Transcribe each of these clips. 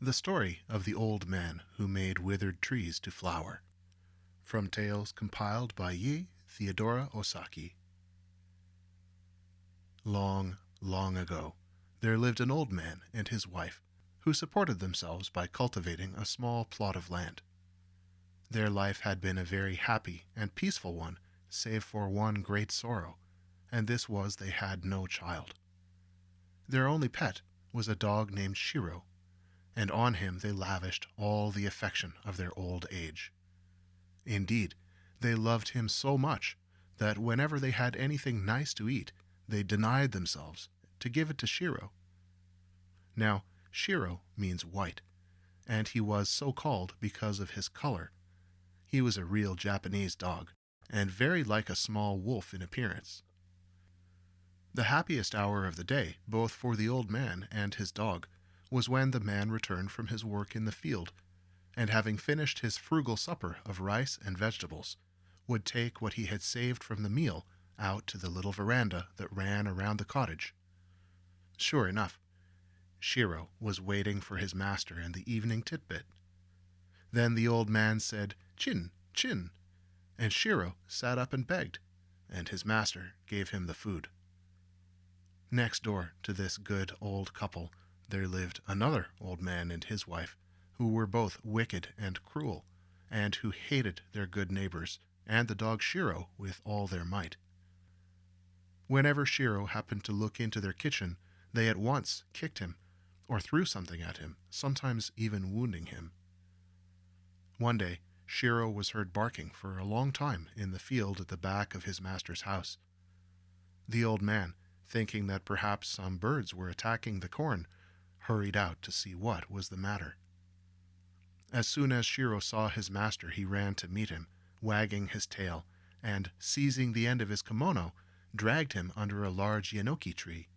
The Story of the Old Man Who Made Withered Trees to Flower. From Tales compiled by Yei Theodora Ozaki. Long, long ago, there lived an old man and his wife who supported themselves by cultivating a small plot of land. Their life had been a very happy and peaceful one, save for one great sorrow, and this was they had no child. Their only pet was a dog named Shiro, and on him they lavished all the affection of their old age. Indeed, they loved him so much that whenever they had anything nice to eat, they denied themselves to give it to Shiro. Now, Shiro means white, and he was so called because of his color. He was a real Japanese dog, and very like a small wolf in appearance. The happiest hour of the day, both for the old man and his dog, was when the man returned from his work in the field, and having finished his frugal supper of rice and vegetables, would take what he had saved from the meal out to the little veranda that ran around the cottage. Sure enough, Shiro was waiting for his master and the evening titbit. Then the old man said, "Chin, chin," and Shiro sat up and begged, and his master gave him the food. Next door to this good old couple there lived another old man and his wife, who were both wicked and cruel, and who hated their good neighbors and the dog Shiro with all their might. Whenever Shiro happened to look into their kitchen, they at once kicked him, or threw something at him, sometimes even wounding him. One day, Shiro was heard barking for a long time in the field at the back of his master's house. The old man, thinking that perhaps some birds were attacking the corn, hurried out to see what was the matter. As soon as Shiro saw his master, he ran to meet him, wagging his tail, and, seizing the end of his kimono, dragged him under a large yenoki tree.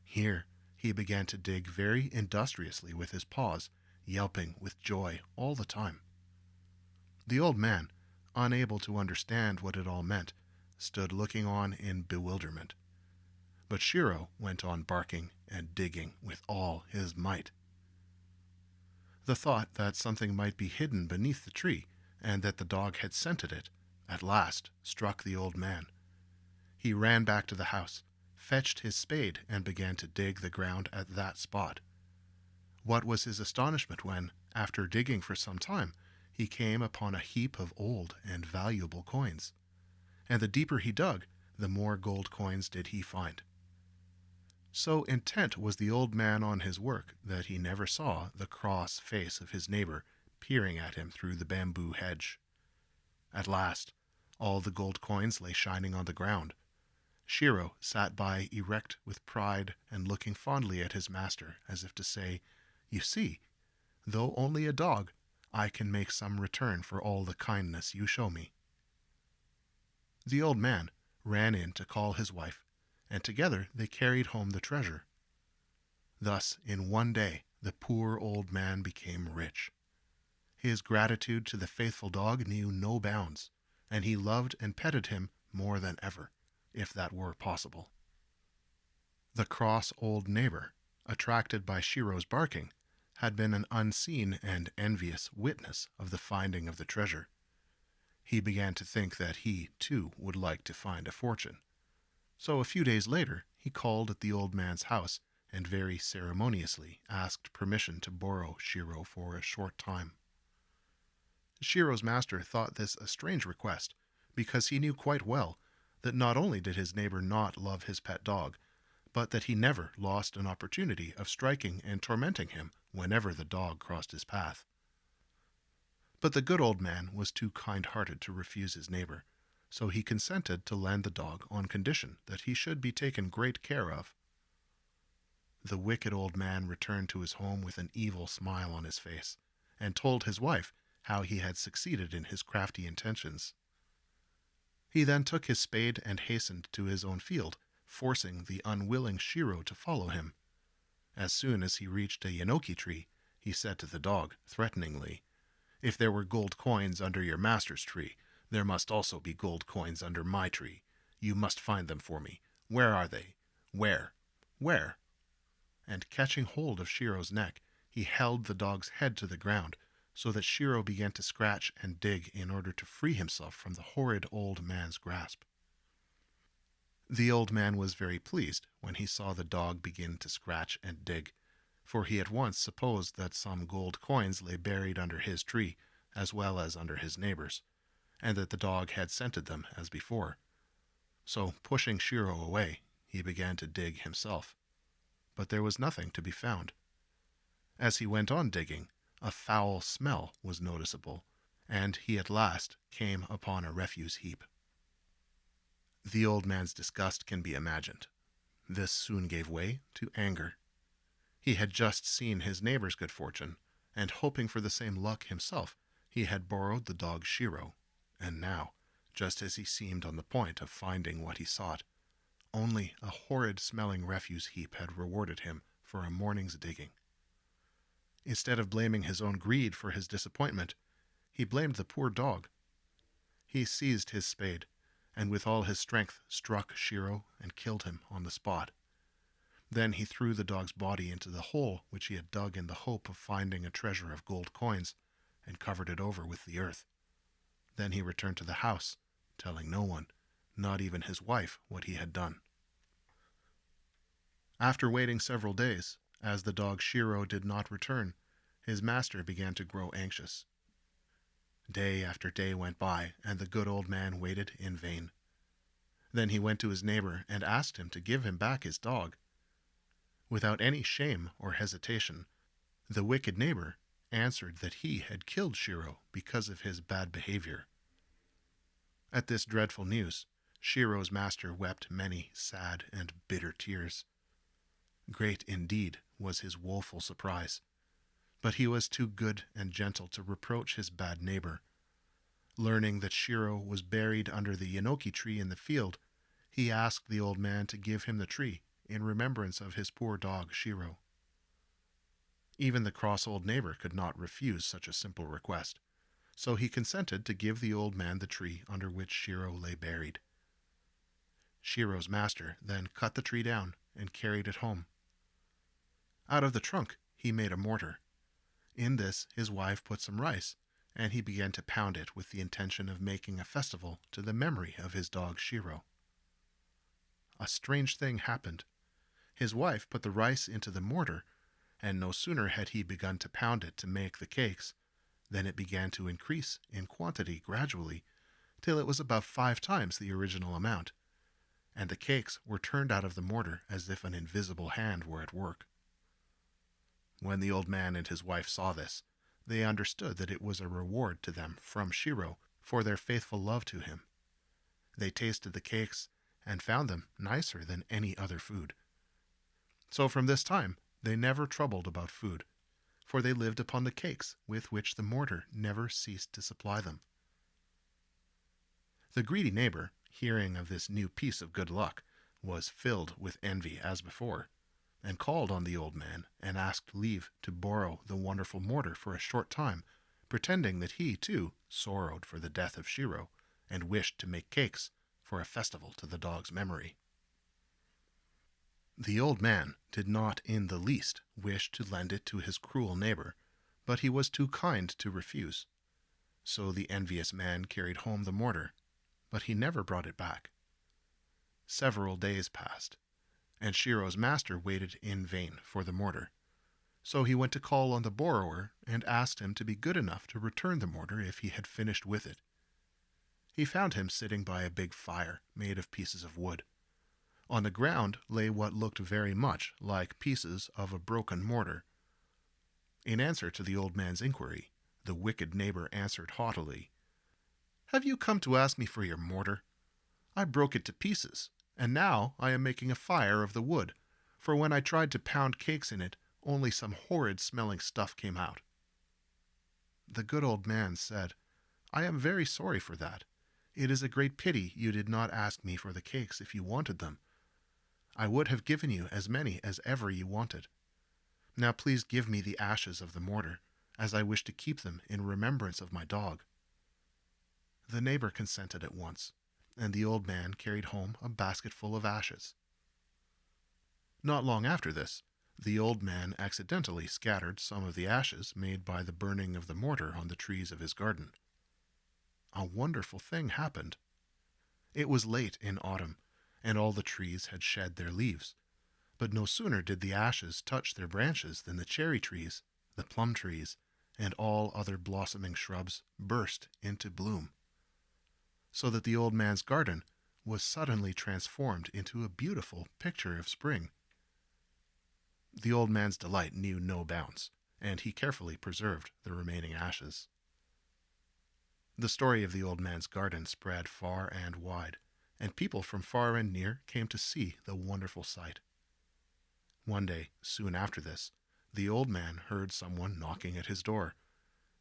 Here he began to dig very industriously with his paws, yelping with joy all the time. The old man, unable to understand what it all meant, stood looking on in bewilderment. But Shiro went on barking and digging with all his might. The thought that something might be hidden beneath the tree, and that the dog had scented it, at last struck the old man. He ran back to the house, fetched his spade, and began to dig the ground at that spot. What was his astonishment when, after digging for some time, he came upon a heap of old and valuable coins. And the deeper he dug, the more gold coins did he find. So intent was the old man on his work that he never saw the cross face of his neighbor peering at him through the bamboo hedge. At last, all the gold coins lay shining on the ground. Shiro sat by erect with pride and looking fondly at his master, as if to say, "You see, though only a dog, I can make some return for all the kindness you show me." The old man ran in to call his wife, and together they carried home the treasure. Thus, in one day, the poor old man became rich. His gratitude to the faithful dog knew no bounds, and he loved and petted him more than ever, if that were possible. The cross old neighbor, attracted by Shiro's barking, had been an unseen and envious witness of the finding of the treasure. He began to think that he, too, would like to find a fortune. So a few days later, he called at the old man's house and very ceremoniously asked permission to borrow Shiro for a short time. Shiro's master thought this a strange request, because he knew quite well that not only did his neighbor not love his pet dog, but that he never lost an opportunity of striking and tormenting him whenever the dog crossed his path. But the good old man was too kind-hearted to refuse his neighbor, so he consented to lend the dog on condition that he should be taken great care of. The wicked old man returned to his home with an evil smile on his face, and told his wife how he had succeeded in his crafty intentions. He then took his spade and hastened to his own field, forcing the unwilling Shiro to follow him. As soon as he reached a yenoki tree, he said to the dog, threateningly, "If there were gold coins under your master's tree, there must also be gold coins under my tree. You must find them for me. Where are they? Where? Where?" And catching hold of Shiro's neck, he held the dog's head to the ground so that Shiro began to scratch and dig in order to free himself from the horrid old man's grasp. The old man was very pleased when he saw the dog begin to scratch and dig, for he at once supposed that some gold coins lay buried under his tree, as well as under his neighbor's, and that the dog had scented them as before. So, pushing Shiro away, he began to dig himself. But there was nothing to be found. As he went on digging, a foul smell was noticeable, and he at last came upon a refuse heap. The old man's disgust can be imagined. This soon gave way to anger. He had just seen his neighbor's good fortune, and hoping for the same luck himself, he had borrowed the dog Shiro, and now, just as he seemed on the point of finding what he sought, only a horrid-smelling refuse heap had rewarded him for a morning's digging. Instead of blaming his own greed for his disappointment, he blamed the poor dog. He seized his spade, and with all his strength struck Shiro and killed him on the spot. Then he threw the dog's body into the hole which he had dug in the hope of finding a treasure of gold coins, and covered it over with the earth. Then he returned to the house, telling no one, not even his wife, what he had done. After waiting several days, as the dog Shiro did not return, his master began to grow anxious. Day after day went by, and the good old man waited in vain. Then he went to his neighbor and asked him to give him back his dog. Without any shame or hesitation, the wicked neighbor answered that he had killed Shiro because of his bad behavior. At this dreadful news, Shiro's master wept many sad and bitter tears. Great indeed was his woeful surprise, but he was too good and gentle to reproach his bad neighbor. Learning that Shiro was buried under the yenoki tree in the field, he asked the old man to give him the tree in remembrance of his poor dog Shiro. Even the cross old neighbor could not refuse such a simple request, so he consented to give the old man the tree under which Shiro lay buried. Shiro's master then cut the tree down and carried it home. Out of the trunk he made a mortar. In this his wife put some rice, and he began to pound it with the intention of making a festival to the memory of his dog Shiro. A strange thing happened. His wife put the rice into the mortar, and no sooner had he begun to pound it to make the cakes than it began to increase in quantity gradually, till it was about 5 times the original amount, and the cakes were turned out of the mortar as if an invisible hand were at work. When the old man and his wife saw this, they understood that it was a reward to them from Shiro for their faithful love to him. They tasted the cakes and found them nicer than any other food. So from this time they never troubled about food, for they lived upon the cakes with which the mortar never ceased to supply them. The greedy neighbor, hearing of this new piece of good luck, was filled with envy as before, and called on the old man and asked leave to borrow the wonderful mortar for a short time, pretending that he, too, sorrowed for the death of Shiro, and wished to make cakes for a festival to the dog's memory. The old man did not in the least wish to lend it to his cruel neighbor, but he was too kind to refuse. So the envious man carried home the mortar, but he never brought it back. Several days passed, and Shiro's master waited in vain for the mortar. So he went to call on the borrower and asked him to be good enough to return the mortar if he had finished with it. He found him sitting by a big fire made of pieces of wood. On the ground lay what looked very much like pieces of a broken mortar. In answer to the old man's inquiry, the wicked neighbor answered haughtily, "Have you come to ask me for your mortar? I broke it to pieces, and now I am making a fire of the wood, for when I tried to pound cakes in it, only some horrid-smelling stuff came out." The good old man said, "I am very sorry for that. It is a great pity you did not ask me for the cakes if you wanted them. I would have given you as many as ever you wanted. Now please give me the ashes of the mortar, as I wish to keep them in remembrance of my dog." The neighbor consented at once, and the old man carried home a basketful of ashes. Not long after this, The old man accidentally scattered some of the ashes made by the burning of the mortar on the trees of his garden. A wonderful thing happened. It was late in autumn, and all the trees had shed their leaves. But no sooner did the ashes touch their branches than the cherry trees, the plum trees, and all other blossoming shrubs burst into bloom, so that the old man's garden was suddenly transformed into a beautiful picture of spring. The old man's delight knew no bounds, and he carefully preserved the remaining ashes. The story of the old man's garden spread far and wide, and people from far and near came to see the wonderful sight. One day, soon after this, the old man heard someone knocking at his door,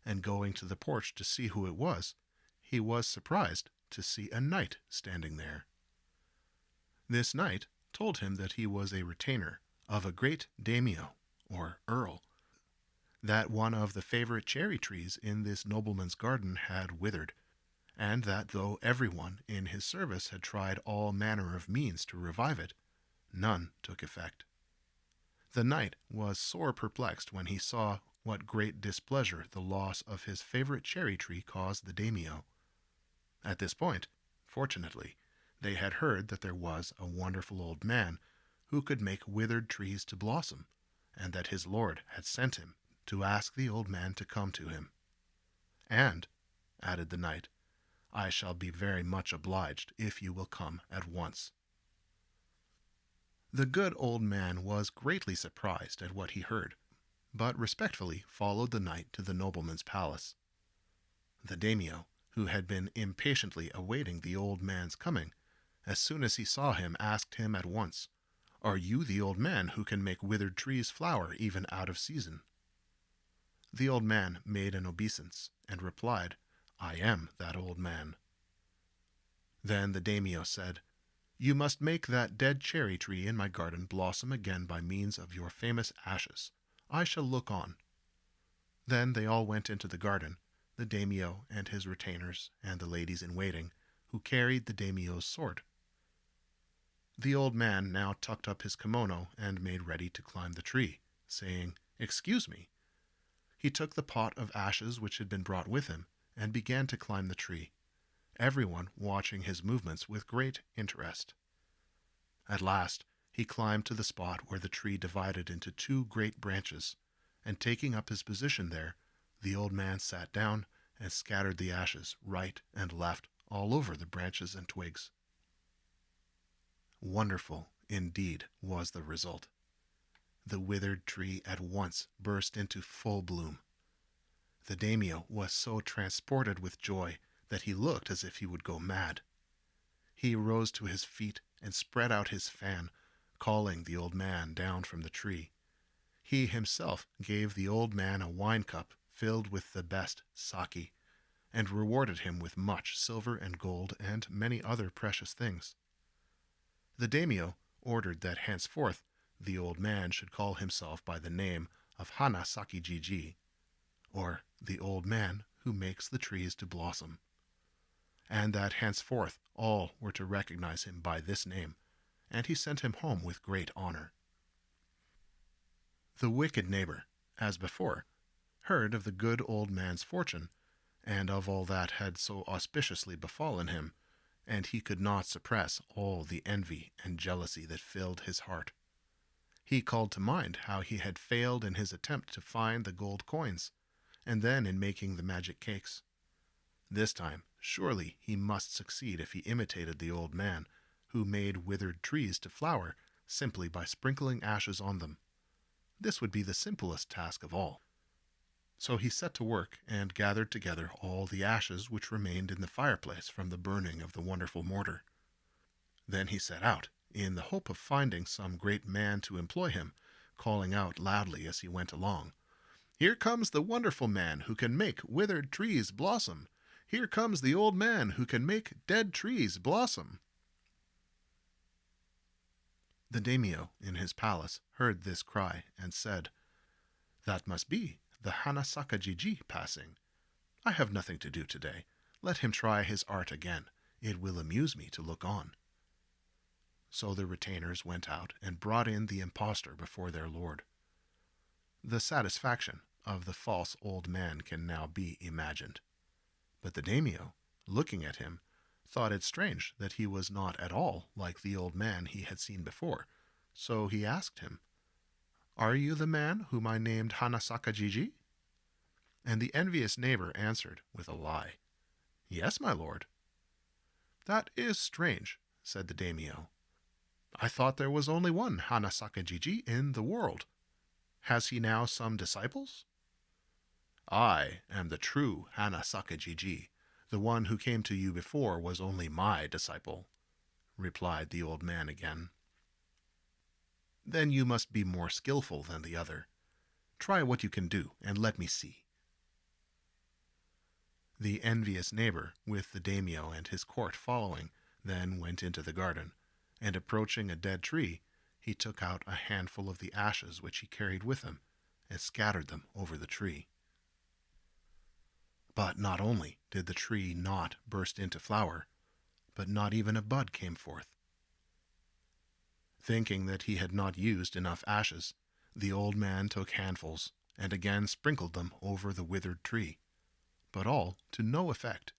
and going to the porch to see who it was, he was surprised to see a knight standing there. This knight told him that he was a retainer of a great daimyo, or earl, that one of the favorite cherry trees in this nobleman's garden had withered, and that though everyone in his service had tried all manner of means to revive it, none took effect. The knight was sore perplexed when he saw what great displeasure the loss of his favorite cherry tree caused the daimyo. At this point, fortunately, they had heard that there was a wonderful old man who could make withered trees to blossom, and that his lord had sent him to ask the old man to come to him. "And," added the knight, "I shall be very much obliged if you will come at once." The good old man was greatly surprised at what he heard, but respectfully followed the knight to the nobleman's palace. The daimyo, who had been impatiently awaiting the old man's coming, as soon as he saw him asked him at once, "Are you the old man who can make withered trees flower even out of season?" The old man made an obeisance, and replied, "I am that old man." Then the daimyo said, "You must make that dead cherry tree in my garden blossom again by means of your famous ashes. I shall look on." Then they all went into the garden, the daimyo and his retainers and the ladies in waiting, who carried the daimyo's sword. The old man now tucked up his kimono and made ready to climb the tree, saying, "Excuse me." He took the pot of ashes which had been brought with him, and began to climb the tree, everyone watching his movements with great interest. At last he climbed to the spot where the tree divided into two great branches, and taking up his position there, the old man sat down and scattered the ashes right and left all over the branches and twigs. Wonderful, indeed, was the result. The withered tree at once burst into full bloom. The daimyo was so transported with joy that he looked as if he would go mad. He rose to his feet and spread out his fan, calling the old man down from the tree. He himself gave the old man a wine cup filled with the best sake, and rewarded him with much silver and gold and many other precious things. The daimyo ordered that henceforth the old man should call himself by the name of Hananaki Jiji, or the old man who makes the trees to blossom, and that henceforth all were to recognize him by this name, and he sent him home with great honor. The wicked neighbor, as before, heard of the good old man's fortune, and of all that had so auspiciously befallen him, and he could not suppress all the envy and jealousy that filled his heart. He called to mind how he had failed in his attempt to find the gold coins, and then in making the magic cakes. This time, surely he must succeed if he imitated the old man, who made withered trees to flower simply by sprinkling ashes on them. This would be the simplest task of all. So he set to work and gathered together all the ashes which remained in the fireplace from the burning of the wonderful mortar. Then he set out, in the hope of finding some great man to employ him, calling out loudly as he went along, "Here comes the wonderful man who can make withered trees blossom! Here comes the old man who can make dead trees blossom!" The daimyo in his palace heard this cry and said, "That must be the Hananaki Jiji passing. I have nothing to do today. Let him try his art again. It will amuse me to look on." So the retainers went out and brought in the impostor before their lord. The satisfaction of the false old man can now be imagined. But the daimyo, looking at him, thought it strange that he was not at all like the old man he had seen before, so he asked him, "Are you the man whom I named Hananaki Jiji?" And the envious neighbor answered with a lie, "Yes, my lord." "That is strange," said the daimyo. "I thought there was only one Hananaki Jiji in the world. Has he now some disciples?" "I am the true Hananaki Jiji. The one who came to you before was only my disciple," replied the old man again. "Then you must be more skillful than the other. Try what you can do, and let me see." The envious neighbor, with the daimyo and his court following, then went into the garden, and approaching a dead tree, he took out a handful of the ashes which he carried with him, and scattered them over the tree. But not only did the tree not burst into flower, but not even a bud came forth. Thinking that he had not used enough ashes, the old man took handfuls and again sprinkled them over the withered tree, but all to no effect.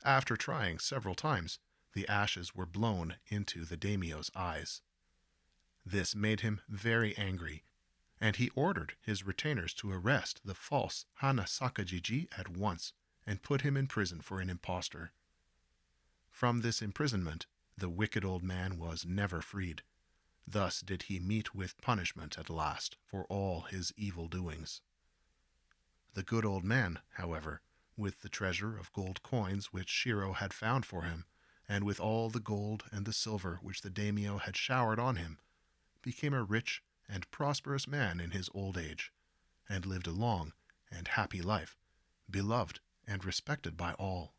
After trying several times, the ashes were blown into the daimyo's eyes. This made him very angry, and he ordered his retainers to arrest the false Hananaki Jiji at once and put him in prison for an impostor. From this imprisonment the wicked old man was never freed. Thus did he meet with punishment at last for all his evil doings. The good old man, however, with the treasure of gold coins which Shiro had found for him, and with all the gold and the silver which the daimyo had showered on him, became a rich and prosperous man in his old age, and lived a long and happy life, beloved and respected by all.